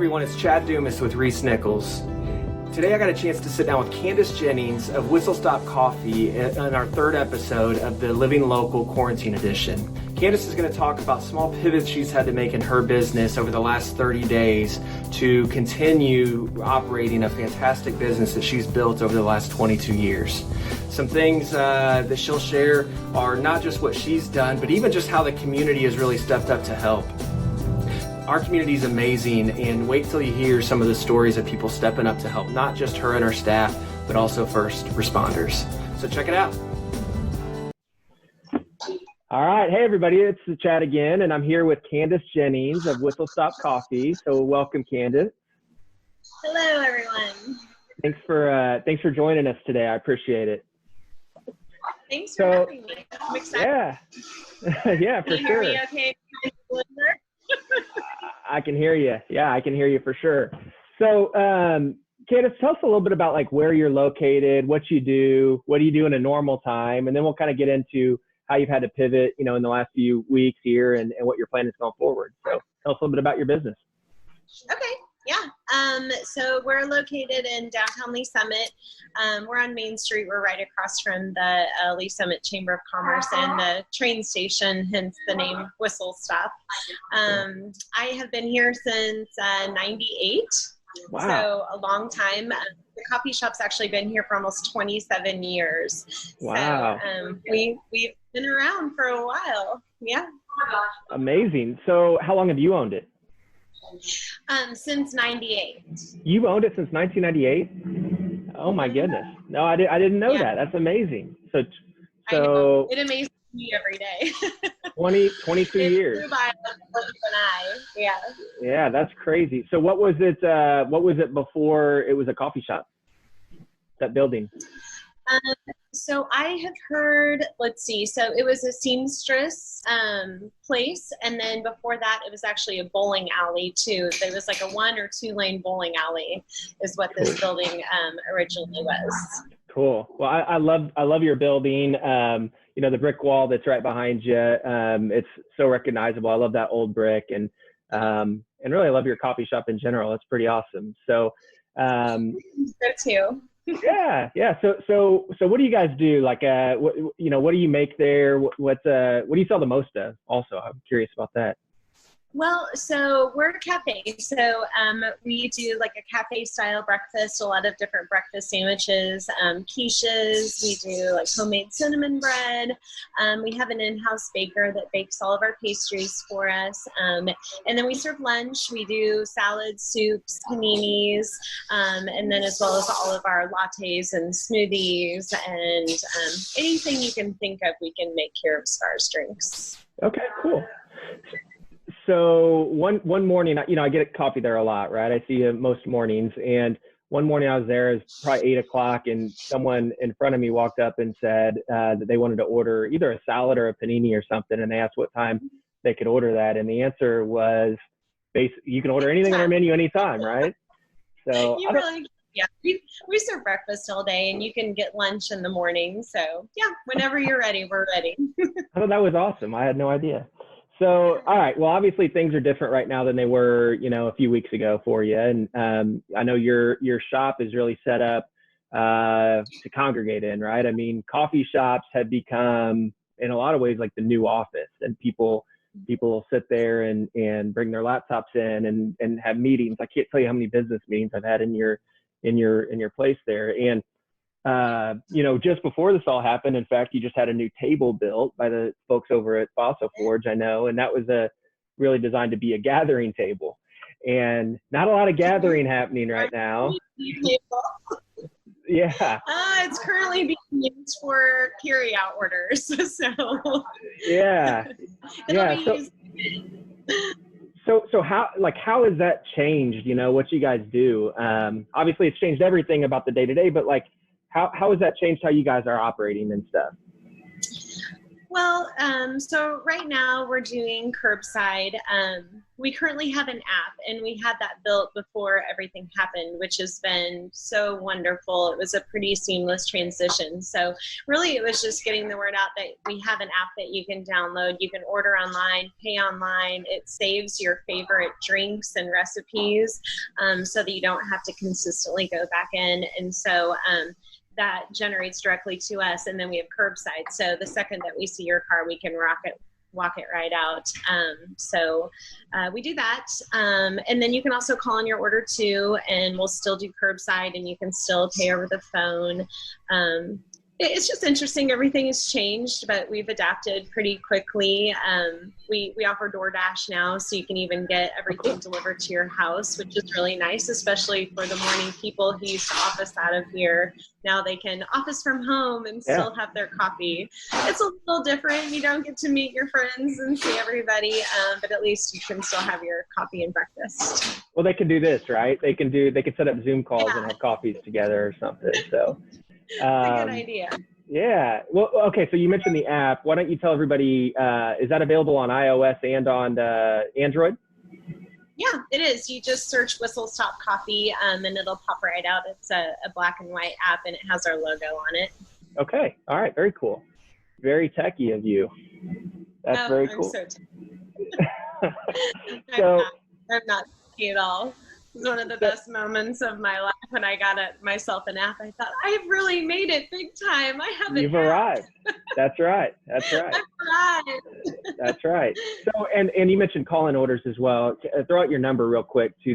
everyone, it's Chad Dumas with Reese Nichols. Today I got a chance to sit down with Candace Jennings of Whistle Stop Coffee on our third episode of the Living Local Quarantine Edition. Candace is going to talk about small pivots she's had to make in her business over the last 30 days to continue operating a fantastic business that she's built over the last 22 years. Some things that she'll share are not just what she's done, but even just how the community has really stepped up to help. Our community is amazing, and wait till you hear some of the stories of people stepping up to help, not just her and her staff, but also first responders. So check it out. All right. Hey, everybody. It's Chad again, and I'm here with Candace Jennings of Whistle Stop Coffee. So welcome, Candace. Hello, everyone. Thanks for joining us today. I appreciate it. Thanks for having me. I'm excited. Yeah, for sure. Can you hear me okay? I can hear you. Yeah, I can hear you for sure. So, Candace, tell us a little bit about like where you're located, what you do in a normal time, and then we'll kind of get into how you've had to pivot, in the last few weeks here and what your plan is going forward. So tell us a little bit about your business. Okay. Yeah. So we're located in downtown Lee Summit. We're on Main Street. We're right across from the Lee Summit Chamber of Commerce and the train station, hence the name Whistle Stop. I have been here since 98. Wow. So a long time. The coffee shop's actually been here for almost 27 years. Wow. So we've been around for a while. Yeah. Amazing. So how long have you owned it? Since 98. You've owned it since 1998? Oh my goodness. No, I didn't know that. That's amazing. So I know. It amazes me every day. 22 years. Yeah. Yeah, that's crazy. So what was it before it was a coffee shop? That building? So I have heard, so it was a seamstress place. And then before that, it was actually a bowling alley too. There was like a 1 or 2 lane bowling alley is what this building originally was. Cool. Well, I love your building. The brick wall that's right behind you. It's so recognizable. I love that old brick and really I love your coffee shop in general. It's pretty awesome. So, so too. Yeah. So what do you guys do? Like, what do you make there? What do you sell the most of? Also, I'm curious about that. Well, so we're a cafe. So we do like a cafe style breakfast, a lot of different breakfast sandwiches, quiches. We do like homemade cinnamon bread. We have an in-house baker that bakes all of our pastries for us. And then we serve lunch. We do salads, soups, paninis, and then as well as all of our lattes and smoothies and anything you can think of, we can make here as far as drinks. Okay, cool. So one morning, I get coffee there a lot, right? I see you most mornings. And one morning I was there, it was probably 8 o'clock, and someone in front of me walked up and said that they wanted to order either a salad or a panini or something. And they asked what time they could order that. And the answer was, you can order anything on our menu anytime, right? So yeah, we serve breakfast all day, and you can get lunch in the morning. So yeah, whenever you're ready, we're ready. I thought that was awesome. I had no idea. So, all right. Well, obviously things are different right now than they were, a few weeks ago for you. And I know your shop is really set up to congregate in, right? I mean, coffee shops have become, in a lot of ways, like the new office, and people sit there and bring their laptops in and have meetings. I can't tell you how many business meetings I've had in your place there. And just before this all happened, in fact, you just had a new table built by the folks over at Fossil Forge, I know, and that was really designed to be a gathering table. And not a lot of gathering happening right now. Yeah. It's currently being used for carry-out orders. So yeah. So how has that changed? What you guys do? Obviously, it's changed everything about the day-to-day, but how has that changed how you guys are operating and stuff? Well, so right now we're doing curbside. We currently have an app, and we had that built before everything happened, which has been so wonderful. It was a pretty seamless transition. So really it was just getting the word out that we have an app that you can download. You can order online, pay online. It saves your favorite drinks and recipes, so that you don't have to consistently go back in. And so, that generates directly to us, and then we have curbside. So the second that we see your car, we can walk it right out. So we do that. And then you can also call in your order too, and we'll still do curbside, and you can still pay over the phone. It's just interesting. Everything has changed, but we've adapted pretty quickly. We offer DoorDash now, so you can even get everything delivered to your house, which is really nice, especially for the morning people who used to office out of here. Now they can office from home and still have their coffee. It's a little different. You don't get to meet your friends and see everybody, but at least you can still have your coffee and breakfast. Well, they can do this, right? They can set up Zoom calls and have coffees together or something. So. That's a good idea. Yeah. Well, okay. So you mentioned the app. Why don't you tell everybody, is that available on iOS and on Android? Yeah, it is. You just search Whistle Stop Coffee, and it'll pop right out. It's a black and white app, and it has our logo on it. Okay. All right. Very cool. Very techy of you. That's very cool. I'm so I'm not techy at all. It was one of the best moments of my life when I got myself an app. I thought, I've really made it big time. I have You've arrived. That's right. I've arrived. That's right. So, and you mentioned call-in orders as well. Throw out your number real quick to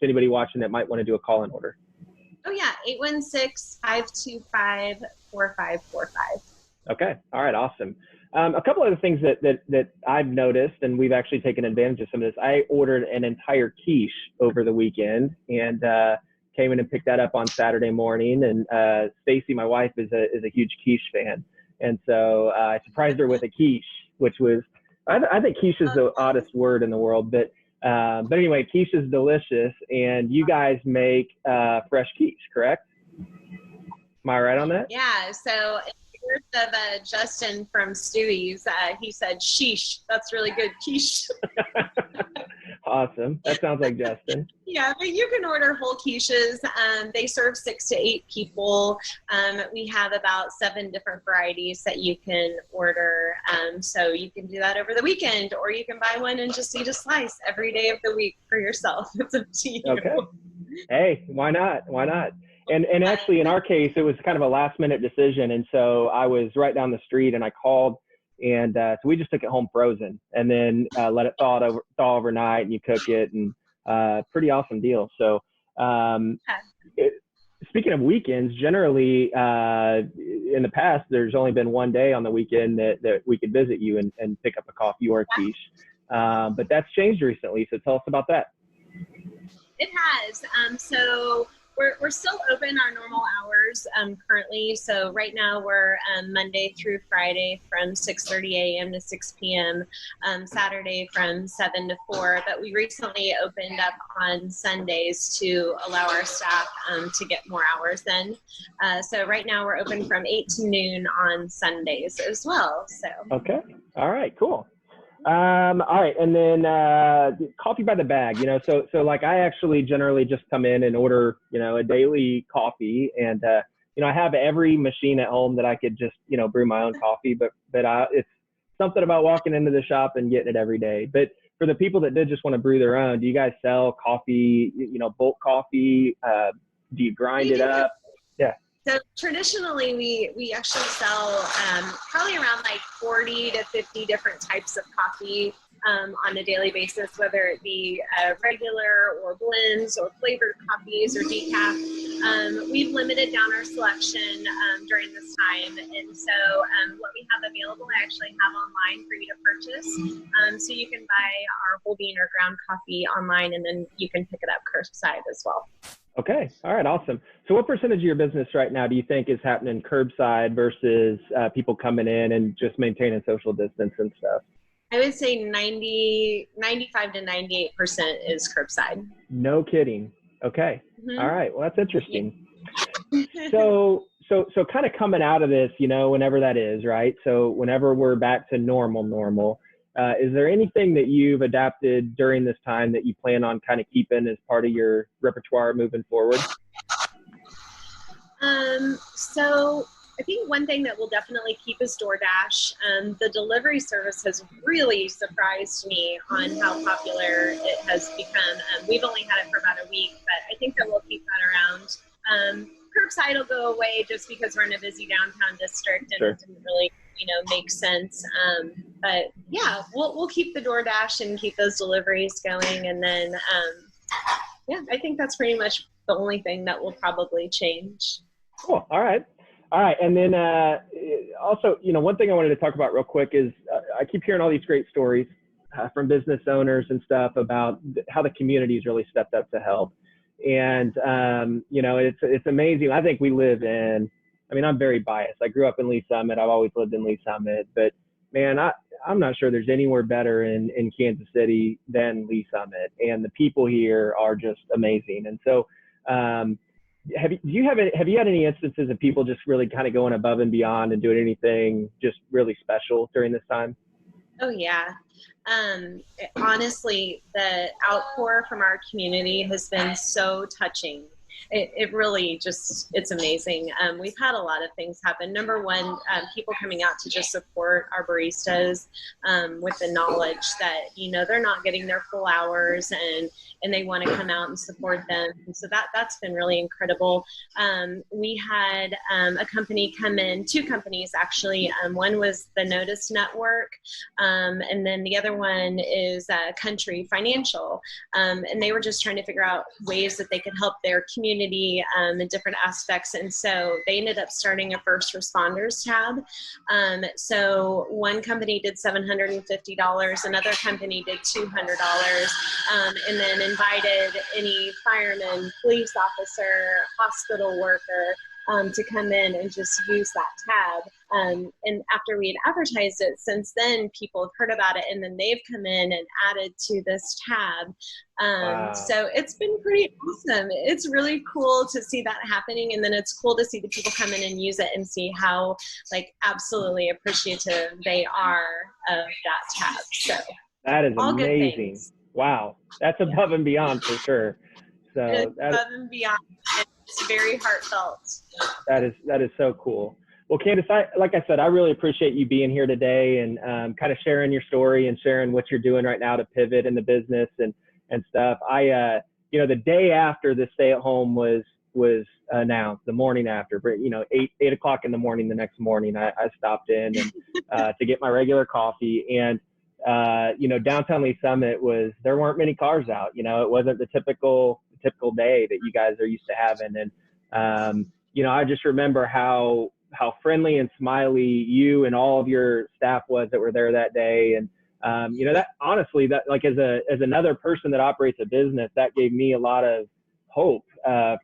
anybody watching that might want to do a call-in order. Oh yeah, 816-525-4545. Okay. All right. Awesome. A couple other things that I've noticed, and we've actually taken advantage of some of this. I ordered an entire quiche over the weekend, and came in and picked that up on Saturday morning. And Stacy, my wife, is a huge quiche fan, and so I surprised her with a quiche, which was I think quiche is the oddest word in the world, but anyway, quiche is delicious, and you guys make fresh quiche, correct? Am I right on that? Yeah. So. Of Justin from Stewie's, he said, sheesh, that's really good quiche. Awesome. That sounds like Justin. Yeah, but you can order whole quiches. They serve 6 to 8 people. We have about 7 different varieties that you can order. So you can do that over the weekend, or you can buy one and just eat a slice every day of the week for yourself. It's up to you. Okay. Hey, why not? Why not? And actually, in our case, it was kind of a last minute decision. And so I was right down the street, and I called, and so we just took it home frozen, and then let it thaw overnight, and you cook it, and pretty awesome deal. So speaking of weekends, generally in the past, there's only been one day on the weekend that we could visit you and pick up a coffee or a quiche. But that's changed recently. So tell us about that. It has. So we're still open our normal hours currently. So right now we're Monday through Friday from 6:30 a.m. to 6 p.m. Saturday from 7 to 4. But we recently opened up on Sundays to allow our staff to get more hours in. So right now we're open from 8 to noon on Sundays as well. So okay. All right. Cool. All right. And then coffee by the bag, so like I actually generally just come in and order, a daily coffee, and, I have every machine at home that I could just, brew my own coffee, but it's something about walking into the shop and getting it every day. But for the people that did just want to brew their own, do you guys sell coffee, bulk coffee? Do you grind it up? Yeah. So traditionally, we actually sell probably around like 40 to 50 different types of coffee on a daily basis, whether it be regular or blends or flavored coffees or decaf. We've limited down our selection during this time. And so what we have available, I actually have online for you to purchase. So you can buy our whole bean or ground coffee online, and then you can pick it up curbside as well. Okay. All right. Awesome. So what percentage of your business right now do you think is happening curbside versus people coming in and just maintaining social distance and stuff? I would say 95 to 98% is curbside. No kidding. Okay. Mm-hmm. All right. Well, that's interesting. So so kind of coming out of this, whenever that is, right? So whenever we're back to normal, is there anything that you've adapted during this time that you plan on kind of keeping as part of your repertoire moving forward? So I think one thing that we'll definitely keep is DoorDash. The delivery service has really surprised me on how popular it has become. We've only had it for about a week, but I think that we'll keep that around. Curbside will go away just because we're in a busy downtown district and It didn't really, make sense. But yeah, we'll keep the DoorDash and keep those deliveries going. And then, I think that's pretty much the only thing that will probably change. Cool. All right. And then also, one thing I wanted to talk about real quick is I keep hearing all these great stories from business owners and stuff about how the community's really stepped up to help. And, it's amazing. I think we live in, I'm very biased. I grew up in Lee Summit. I've always lived in Lee Summit, but man, I'm not sure there's anywhere better in Kansas City than Lee Summit. And the people here are just amazing. And so, have you had any instances of people just really kind of going above and beyond and doing anything just really special during this time? Oh yeah. Honestly, the outpour from our community has been so touching. It really just, it's amazing. We've had a lot of things happen. Number one, people coming out to just support our baristas with the knowledge that, they're not getting their full hours and they want to come out and support them. And so that's been really incredible. We had a company come in, two companies actually. One was the Notice Network, and then the other one is Country Financial. And they were just trying to figure out ways that they could help their community in different aspects. And so they ended up starting a first responders tab. So one company did $750, another company did $200, and then invited any fireman, police officer, hospital worker to come in and just use that tab. And after we had advertised it, since then people have heard about it, and then they've come in and added to this tab. Wow. So it's been pretty awesome. It's really cool to see that happening, and then it's cool to see the people come in and use it and see how absolutely appreciative they are of that tab. So that is all amazing. Wow, that's above and beyond for sure. So it is above and beyond. It's very heartfelt. That is so cool. Well, Candace, like I said, I really appreciate you being here today and kind of sharing your story and sharing what you're doing right now to pivot in the business and stuff. The day after the stay at home was announced, the morning after, but 8 o'clock in the morning, the next morning, I stopped in and to get my regular coffee. And downtown Lee Summit there weren't many cars out. It wasn't the typical day that you guys are used to having. And I just remember how friendly and smiley you and all of your staff was that were there that day. And that honestly, that as another person that operates a business, that gave me a lot of hope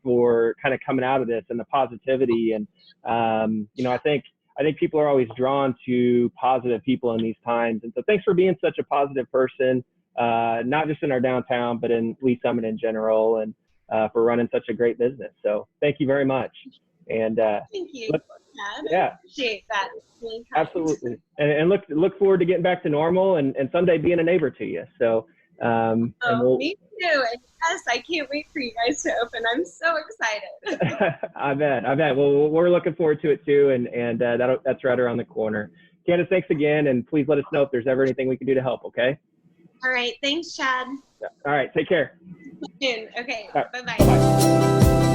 for kind of coming out of this and the positivity. And I think people are always drawn to positive people in these times. And so thanks for being such a positive person, not just in our downtown, but in Lee Summit in general, and for running such a great business. So thank you very much. And thank you. I appreciate that. Really absolutely. And look forward to getting back to normal and someday being a neighbor to you. So me too. And yes, I can't wait for you guys to open. I'm so excited. I bet. Well, we're looking forward to it too. And that's right around the corner. Candace, thanks again. And please let us know if there's ever anything we can do to help. Okay. All right. Thanks, Chad. All right. Take care. Soon. Okay. Right. Bye-bye. Bye-bye.